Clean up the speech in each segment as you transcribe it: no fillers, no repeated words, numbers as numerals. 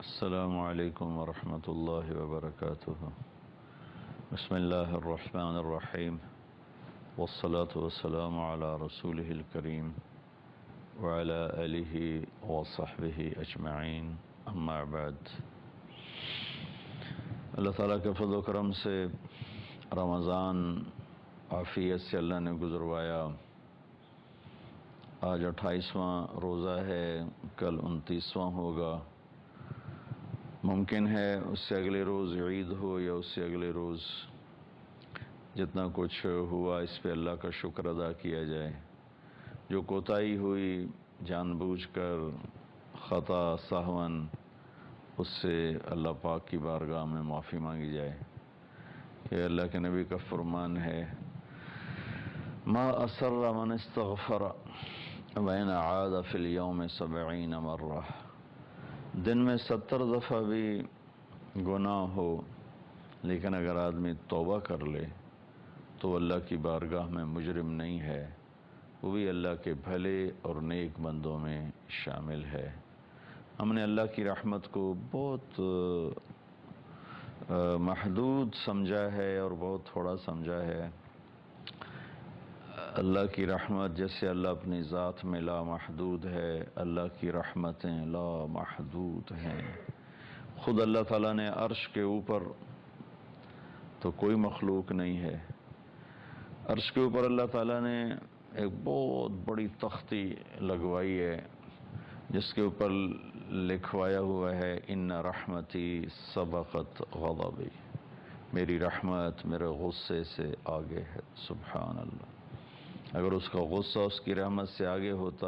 السلام علیکم ورحمۃ اللہ وبرکاتہ۔ بسم اللہ الرحمن الرحیم والصلاة والسلام علی رسولہ الکریم وعلی آلہ وصحبہ اجمعین، اما بعد۔ اللہ تعالیٰ کے فضل و کرم سے رمضان عافیت سے اللہ نے گزروایا۔ آج 28واں روزہ ہے، کل 29واں ہوگا۔ ممکن ہے اس سے اگلے روز عید ہو یا اس سے اگلے روز۔ جتنا کچھ ہوا اس پہ اللہ کا شکر ادا کیا جائے۔ جو کوتاہی ہوئی جان بوجھ کر، خطا سہون، اس سے اللہ پاک کی بارگاہ میں معافی مانگی جائے کہ اللہ کے نبی کا فرمان ہے، ما اسر من استغفر وین عاد فی الیوم 70 مرہ۔ دن میں 70 دفعہ بھی گناہ ہو، لیکن اگر آدمی توبہ کر لے تو اللہ کی بارگاہ میں مجرم نہیں ہے، وہ بھی اللہ کے بھلے اور نیک بندوں میں شامل ہے۔ ہم نے اللہ کی رحمت کو بہت محدود سمجھا ہے اور بہت تھوڑا سمجھا ہے۔ اللہ کی رحمت جیسے اللہ اپنی ذات میں لا محدود ہے، اللہ کی رحمتیں لا محدود ہیں۔ خود اللہ تعالیٰ نے عرش کے اوپر تو کوئی مخلوق نہیں ہے، عرش کے اوپر اللہ تعالیٰ نے ایک بہت بڑی تختی لگوائی ہے جس کے اوپر لکھوایا ہوا ہے، ان رحمتی سبقت غضبی، میری رحمت میرے غصے سے آگے ہے۔ سبحان اللہ۔ اگر اس کا غصہ اس کی رحمت سے آگے ہوتا،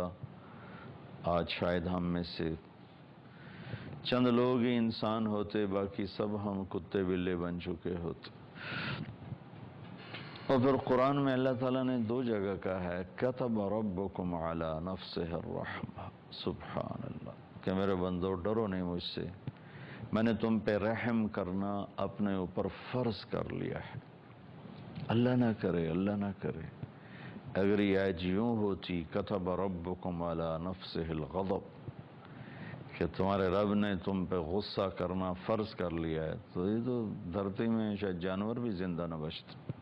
آج شاید ہم میں سے چند لوگ ہی انسان ہوتے، باقی سب ہم کتے بلے بن چکے ہوتے۔ اور پھر قرآن میں اللہ تعالیٰ نے 2 جگہ کہا ہے، کتب ربکم علی نفسہ الرحمہ، سبحان اللہ، کہ میرے بندو ڈرو نہیں مجھ سے، میں نے تم پہ رحم کرنا اپنے اوپر فرض کر لیا ہے۔ اللہ نہ کرے، اللہ نہ کرے اگر یہ آج یوں ہوتی، کتب ربکم علی نفسہ الغضب، کہ تمہارے رب نے تم پہ غصہ کرنا فرض کر لیا ہے، تو یہ تو دھرتی میں شاید جانور بھی زندہ نہ بچتے،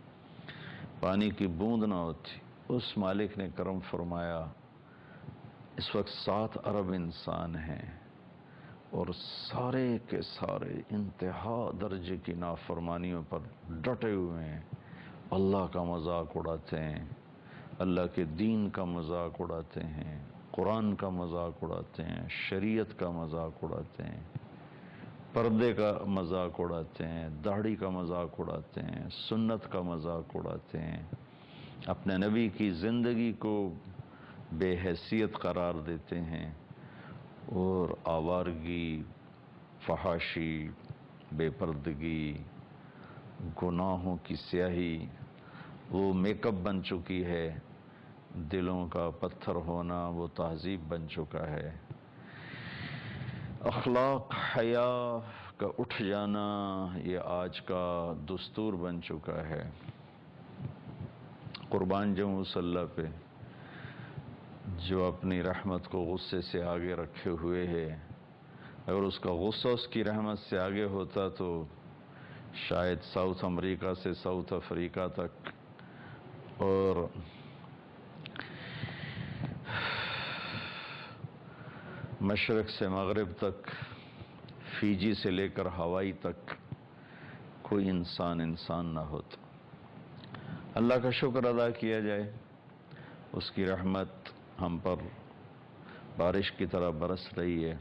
پانی کی بوند نہ ہوتی۔ اس مالک نے کرم فرمایا، اس وقت 7 ارب انسان ہیں اور سارے کے سارے انتہا درجے کی نافرمانیوں پر ڈٹے ہوئے ہیں، اللہ کا مذاق اڑاتے ہیں، اللہ کے دین کا مذاق اڑاتے ہیں، قرآن کا مذاق اڑاتے ہیں، شریعت کا مذاق اڑاتے ہیں، پردے کا مذاق اڑاتے ہیں، داڑھی کا مذاق اڑاتے ہیں، سنت کا مذاق اڑاتے ہیں، اپنے نبی کی زندگی کو بے حیثیت قرار دیتے ہیں، اور آوارگی، فحاشی، بے پردگی، گناہوں کی سیاہی وہ میک اپ بن چکی ہے، دلوں کا پتھر ہونا وہ تہذیب بن چکا ہے، اخلاق حیا کا اٹھ جانا یہ آج کا دستور بن چکا ہے۔ قربان جاؤں اس اللہ پہ جو اپنی رحمت کو غصے سے آگے رکھے ہوئے ہے۔ اگر اس کا غصہ اس کی رحمت سے آگے ہوتا تو شاید ساؤتھ امریکہ سے ساؤتھ افریقہ تک اور مشرق سے مغرب تک، فیجی سے لے کر ہوائی تک کوئی انسان نہ ہوتا۔ اللہ کا شکر ادا کیا جائے، اس کی رحمت ہم پر بارش کی طرح برس رہی ہے۔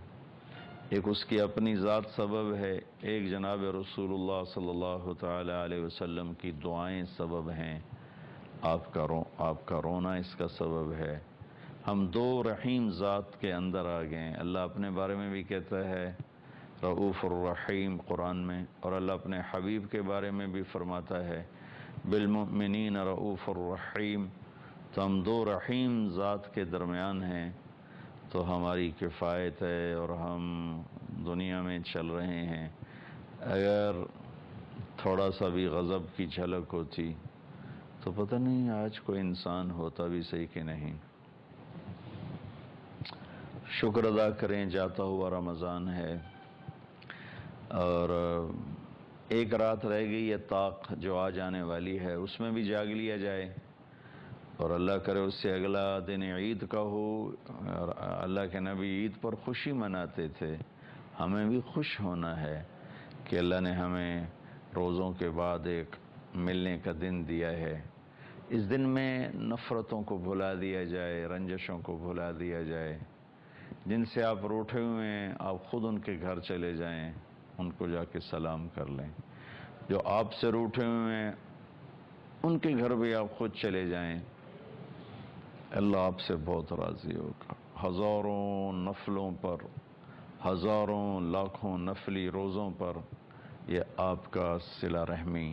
ایک اس کی اپنی ذات سبب ہے، ایک جناب رسول اللہ صلی اللہ تعالی علیہ وسلم کی دعائیں سبب ہیں، آپ کا رونا اس کا سبب ہے۔ ہم 2 رحیم ذات کے اندر آ گئے ہیں۔ اللہ اپنے بارے میں بھی کہتا ہے رؤوف الرحیم قرآن میں، اور اللہ اپنے حبیب کے بارے میں بھی فرماتا ہے بالمؤمنین رؤوف الرحیم۔ تو ہم 2 رحیم ذات کے درمیان ہیں، تو ہماری کفایت ہے اور ہم دنیا میں چل رہے ہیں۔ اگر تھوڑا سا بھی غضب کی جھلک ہوتی تو پتہ نہیں آج کوئی انسان ہوتا بھی صحیح کہ نہیں۔ شکر ادا کریں، جاتا ہوا رمضان ہے، اور ایک رات رہ گئی ہے طاق جو آ جانے والی ہے، اس میں بھی جاگ لیا جائے، اور اللہ کرے اس سے اگلا دن عید کا ہو۔ اور اللہ کے نبی عید پر خوشی مناتے تھے، ہمیں بھی خوش ہونا ہے کہ اللہ نے ہمیں روزوں کے بعد ایک ملنے کا دن دیا ہے۔ اس دن میں نفرتوں کو بھلا دیا جائے، رنجشوں کو بھلا دیا جائے۔ جن سے آپ روٹھے ہوئے ہیں آپ خود ان کے گھر چلے جائیں، ان کو جا کے سلام کر لیں۔ جو آپ سے روٹھے ہوئے ہیں ان کے گھر بھی آپ خود چلے جائیں، اللہ آپ سے بہت راضی ہوگا۔ ہزاروں نفلوں پر، ہزاروں لاکھوں نفلی روزوں پر یہ آپ کا صلہ رحمی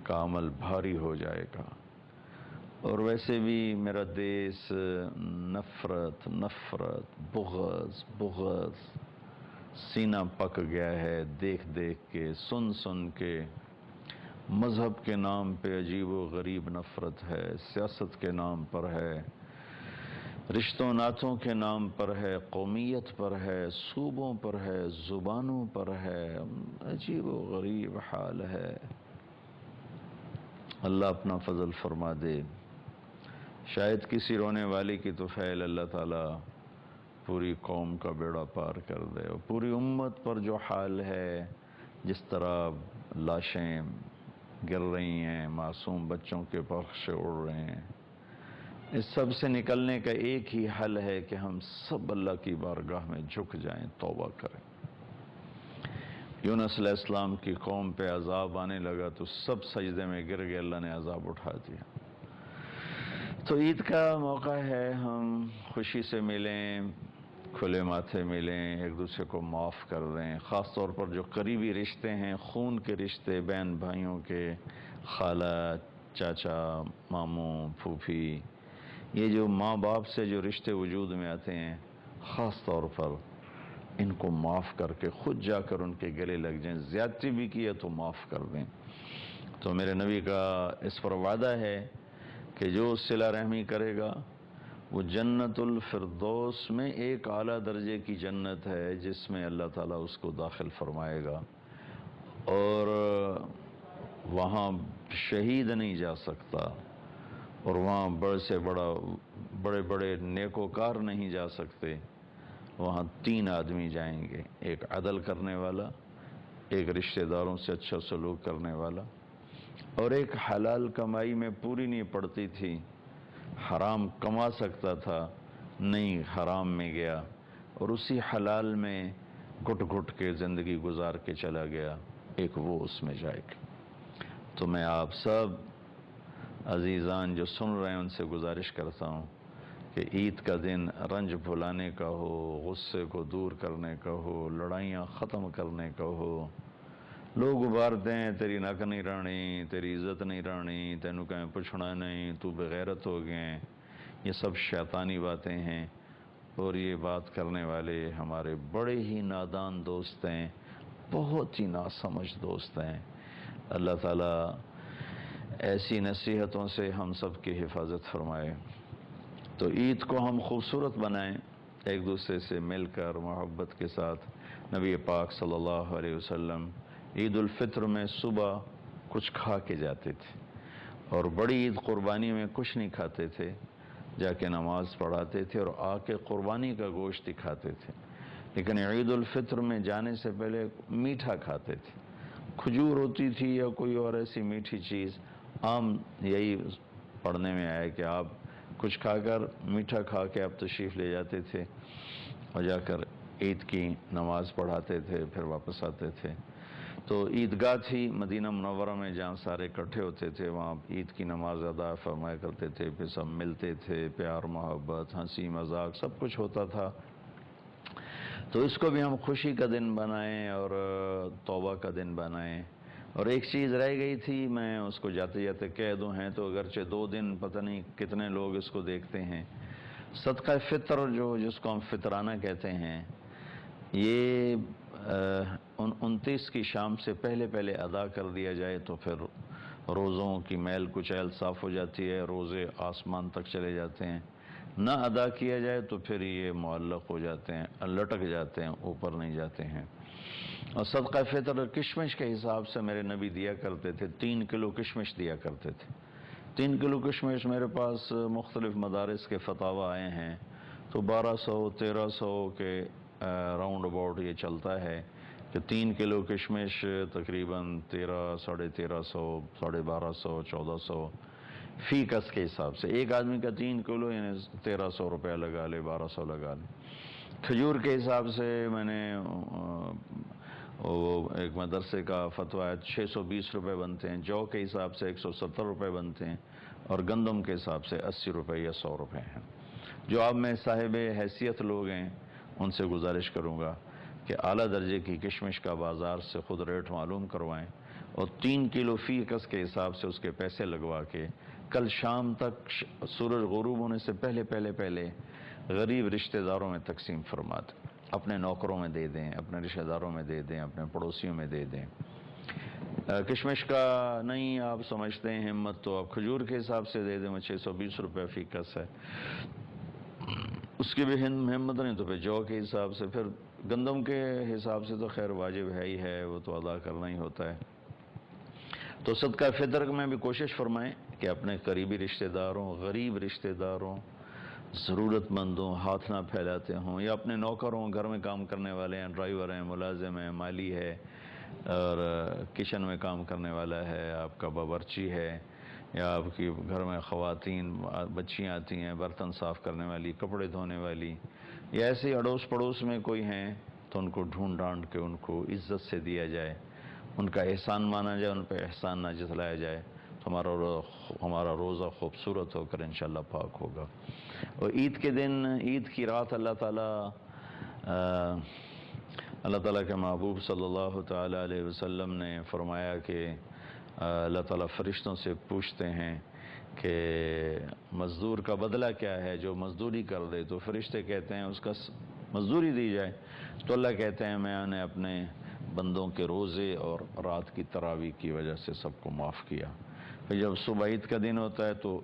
کا عمل بھاری ہو جائے گا۔ اور ویسے بھی میرا دیس نفرت بغض سینہ پک گیا ہے، دیکھ دیکھ کے، سن کے۔ مذہب کے نام پہ عجیب و غریب نفرت ہے، سیاست کے نام پر ہے، رشتوں ناتوں کے نام پر ہے، قومیت پر ہے، صوبوں پر ہے، زبانوں پر ہے، عجیب و غریب حال ہے۔ اللہ اپنا فضل فرما دے، شاید کسی رونے والی کی طفیل اللہ تعالیٰ پوری قوم کا بیڑا پار کر دے، اور پوری امت پر جو حال ہے، جس طرح لاشیں گر رہی ہیں، معصوم بچوں کے پرخشے اڑ رہے ہیں، اس سب سے نکلنے کا ایک ہی حل ہے کہ ہم سب اللہ کی بارگاہ میں جھک جائیں، توبہ کریں۔ یونس علیہ السلام کی قوم پہ عذاب آنے لگا تو سب سجدے میں گر گئے، اللہ نے عذاب اٹھا دیا۔ تو عید کا موقع ہے، ہم خوشی سے ملیں، کھلے ماتھے ملیں، ایک دوسرے کو معاف کر دیں۔ خاص طور پر جو قریبی رشتے ہیں، خون کے رشتے، بہن بھائیوں کے، خالہ، چاچا، ماموں، پھوپھی، یہ جو ماں باپ سے جو رشتے وجود میں آتے ہیں، خاص طور پر ان کو معاف کر کے خود جا کر ان کے گلے لگ جائیں۔ زیادتی بھی کی ہے تو معاف کر دیں۔ تو میرے نبی کا اس پر وعدہ ہے کہ جو صلہ رحمی کرے گا وہ جنت الفردوس میں ایک اعلیٰ درجے کی جنت ہے جس میں اللہ تعالیٰ اس کو داخل فرمائے گا، اور وہاں شہید نہیں جا سکتا، اور وہاں بڑے بڑے نیکوکار نہیں جا سکتے۔ وہاں 3 آدمی جائیں گے، ایک عدل کرنے والا، ایک رشتہ داروں سے اچھا سلوک کرنے والا، اور ایک حلال کمائی میں پوری نہیں پڑتی تھی، حرام کما سکتا تھا، نہیں حرام میں گیا اور اسی حلال میں گھٹ گھٹ کے زندگی گزار کے چلا گیا، ایک وہ اس میں جائے گا۔ تو میں آپ سب عزیزان جو سن رہے ہیں ان سے گزارش کرتا ہوں کہ عید کا دن رنج بھلانے کا ہو، غصے کو دور کرنے کا ہو، لڑائیاں ختم کرنے کا ہو۔ لوگ ابھارتے ہیں تیری نک نہیں رانی، تیری عزت نہیں رانی، تینوں کہیں پوچھنا نہیں، تو بغیرت ہو گئے، یہ سب شیطانی باتیں ہیں، اور یہ بات کرنے والے ہمارے بڑے ہی نادان دوست ہیں، بہت ہی ناسمجھ دوست ہیں۔ اللہ تعالیٰ ایسی نصیحتوں سے ہم سب کی حفاظت فرمائے۔ تو عید کو ہم خوبصورت بنائیں، ایک دوسرے سے مل کر محبت کے ساتھ۔ نبی پاک صلی اللہ علیہ وسلم عید الفطر میں صبح کچھ کھا کے جاتے تھے، اور بڑی عید قربانی میں کچھ نہیں کھاتے تھے، جا کے نماز پڑھاتے تھے اور آ کے قربانی کا گوشت ہی کھاتے تھے، لیکن عید الفطر میں جانے سے پہلے میٹھا کھاتے تھے، کھجور ہوتی تھی یا کوئی اور ایسی میٹھی چیز۔ عام یہی پڑھنے میں آیا کہ آپ کچھ کھا کر، میٹھا کھا کے آپ تشریف لے جاتے تھے اور جا کر عید کی نماز پڑھاتے تھے، پھر واپس آتے تھے۔ تو عیدگاہ تھی مدینہ منورہ میں جہاں سارے اکٹھے ہوتے تھے، وہاں عید کی نماز ادا فرمایا کرتے تھے، پھر سب ملتے تھے، پیار محبت، ہنسی مذاق سب کچھ ہوتا تھا۔ تو اس کو بھی ہم خوشی کا دن بنائیں اور توبہ کا دن بنائیں۔ اور ایک چیز رہ گئی تھی، میں اس کو جاتے جاتے کہہ دوں، ہیں تو اگرچہ 2 دن پتہ نہیں کتنے لوگ اس کو دیکھتے ہیں، صدقہ فطر جس کو ہم فطرانہ کہتے ہیں، یہ 29 کی شام سے پہلے ادا کر دیا جائے تو پھر روزوں کی میل کچیل صاف ہو جاتی ہے، روزے آسمان تک چلے جاتے ہیں، نہ ادا کیا جائے تو پھر یہ معلق ہو جاتے ہیں، لٹک جاتے ہیں، اوپر نہیں جاتے ہیں۔ اور صدقہ فطر کشمش کے حساب سے میرے نبی دیا کرتے تھے، 3 کلو کشمش دیا کرتے تھے۔ 3 کلو کشمش میرے پاس مختلف مدارس کے فتاوی آئے ہیں تو 1200 1300 کے راؤنڈ اباؤٹ یہ چلتا ہے کہ 3 کلو کشمش تقریباً 1300 1250 1400 فی کس کے حساب سے، ایک آدمی کا 3 کلو یعنی 1300 روپے لگا لے، 1200 لگا لے۔ کھجور کے حساب سے میں نے ایک مدرسے کا فتویٰ ہے 620 روپے بنتے ہیں، جو کے حساب سے 170 روپے بنتے ہیں، اور گندم کے حساب سے 80 روپے یا 100 روپے ہیں۔ جو آپ میں صاحب حیثیت لوگ ہیں ان سے گزارش کروں گا کہ اعلیٰ درجے کی کشمش کا بازار سے خود ریٹ معلوم کروائیں اور 3 کلو فی کس کے حساب سے اس کے پیسے لگوا کے کل شام تک سورج غروب ہونے سے پہلے غریب رشتہ داروں میں تقسیم فرما دیں، اپنے نوکروں میں دے دیں، اپنے رشتہ داروں میں دے دیں، اپنے پڑوسیوں میں دے دیں۔ کشمش کا نہیں آپ سمجھتے ہیں ہمت تو آپ کھجور کے حساب سے دے دیں، وہ 620 روپے فی کس ہے، اس کی بھی ہمت نہیں تو پھر جو کے حساب سے، پھر گندم کے حساب سے تو خیر واجب ہے ہی ہے، وہ تو ادا کرنا ہی ہوتا ہے۔ تو صدقہ فطر میں بھی کوشش فرمائیں کہ اپنے قریبی رشتہ داروں، غریب رشتہ داروں، ضرورت مندوں ہاتھ نہ پھیلاتے ہوں، یا اپنے نوکروں، گھر میں کام کرنے والے ہیں، ڈرائیور ہیں، ملازم ہیں، مالی ہے، اور کچن میں کام کرنے والا ہے، آپ کا باورچی ہے، یا آپ کی گھر میں خواتین بچیاں آتی ہیں برتن صاف کرنے والی، کپڑے دھونے والی، یا ایسے اڑوس پڑوس میں کوئی ہیں تو ان کو ڈھونڈ ڈھانڈ کے ان کو عزت سے دیا جائے، ان کا احسان مانا جائے، ان پہ احسان نہ جتلایا جائے، تو ہمارا روزہ خوبصورت ہو کر انشاءاللہ پاک ہوگا۔ اور عید کے دن، عید کی رات اللہ تعالیٰ کے محبوب صلی اللہ تعالی علیہ وسلم نے فرمایا کہ اللہ تعالیٰ فرشتوں سے پوچھتے ہیں کہ مزدور کا بدلہ کیا ہے، جو مزدوری کر دے، تو فرشتے کہتے ہیں اس کا مزدوری دی جائے، تو اللہ کہتے ہیں میں نے اپنے بندوں کے روزے اور رات کی تراویح کی وجہ سے سب کو معاف کیا۔ پھر جب صبح عید کا دن ہوتا ہے تو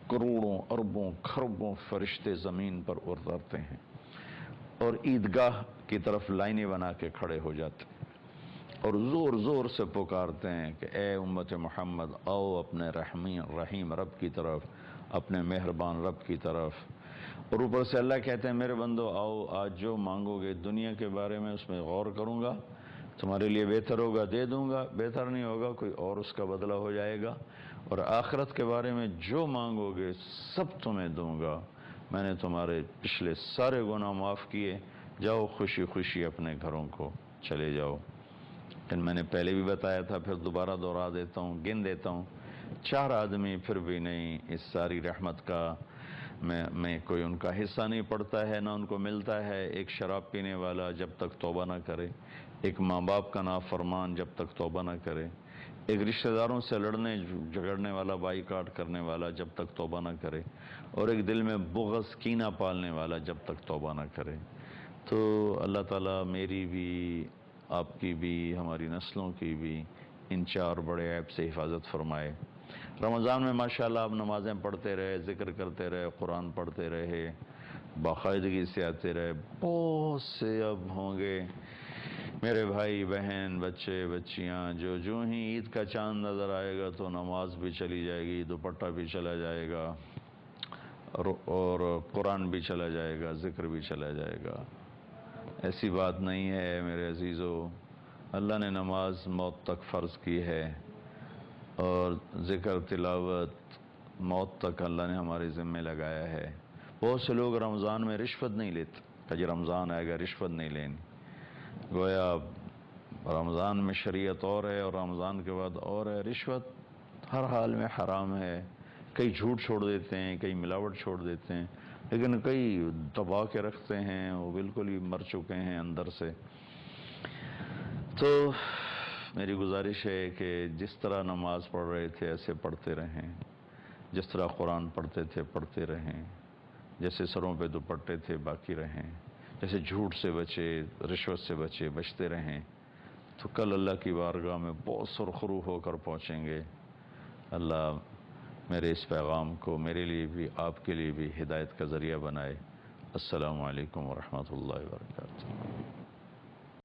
کروڑوں اربوں کھربوں فرشتے زمین پر اترتے ہیں اور عیدگاہ کی طرف لائنیں بنا کے کھڑے ہو جاتے ہیں اور زور زور سے پکارتے ہیں کہ اے امت محمد آؤ اپنے رحیم رب کی طرف، اپنے مہربان رب کی طرف۔ اور اوپر سے اللہ کہتے ہیں میرے بندو آؤ، آج جو مانگو گے دنیا کے بارے میں اس میں غور کروں گا، تمہارے لیے بہتر ہوگا دے دوں گا، بہتر نہیں ہوگا کوئی اور اس کا بدلہ ہو جائے گا، اور آخرت کے بارے میں جو مانگو گے سب تمہیں دوں گا، میں نے تمہارے پچھلے سارے گناہ معاف کیے، جاؤ خوشی خوشی اپنے گھروں کو چلے جاؤ۔ لیکن میں نے پہلے بھی بتایا تھا، پھر دوبارہ دہرا دیتا ہوں، گن دیتا ہوں، 4 آدمی پھر بھی نہیں اس ساری رحمت کا میں کوئی ان کا حصہ نہیں پڑتا ہے، نہ ان کو ملتا ہے۔ ایک شراب پینے والا جب تک توبہ نہ کرے، ایک ماں باپ کا نافرمان جب تک توبہ نہ کرے، ایک رشتہ داروں سے لڑنے جھگڑنے والا، بائی کاٹ کرنے والا جب تک توبہ نہ کرے، اور ایک دل میں بغض کینہ پالنے والا جب تک توبہ نہ کرے۔ تو اللہ تعالیٰ میری بھی، آپ کی بھی، ہماری نسلوں کی بھی ان 4 بڑے عیب سے حفاظت فرمائے۔ رمضان میں ماشاءاللہ آپ نمازیں پڑھتے رہے، ذکر کرتے رہے، قرآن پڑھتے رہے، باقاعدگی سے آتے رہے۔ بہت سے اب ہوں گے میرے بھائی بہن، بچے بچیاں جو ہی عید کا چاند نظر آئے گا تو نماز بھی چلی جائے گی، دوپٹہ بھی چلا جائے گا، اور قرآن بھی چلا جائے گا، ذکر بھی چلا جائے گا۔ ایسی بات نہیں ہے میرے عزیزو، اللہ نے نماز موت تک فرض کی ہے، اور ذکر تلاوت موت تک اللہ نے ہمارے ذمہ لگایا ہے۔ بہت سے لوگ رمضان میں رشوت نہیں لیتے کہ جی رمضان آئے گا رشوت نہیں لینی، گویا رمضان میں شریعت اور ہے اور رمضان کے بعد اور ہے۔ رشوت ہر حال میں حرام ہے، کئی جھوٹ چھوڑ دیتے ہیں، کئی ملاوٹ چھوڑ دیتے ہیں، لیکن کئی دبا کے رکھتے ہیں، وہ بالکل ہی مر چکے ہیں اندر سے۔ تو میری گزارش ہے کہ جس طرح نماز پڑھ رہے تھے ایسے پڑھتے رہیں، جس طرح قرآن پڑھتے تھے پڑھتے رہیں، جیسے سروں پہ دوپٹے تھے باقی رہیں، جیسے جھوٹ سے بچے، رشوت سے بچتے رہیں، تو کل اللہ کی بارگاہ میں بہت سرخرو ہو کر پہنچیں گے۔ اللہ میرے اس پیغام کو میرے لیے بھی آپ کے لیے بھی ہدایت کا ذریعہ بنائے۔ السلام علیکم ورحمۃ اللہ وبرکاتہ۔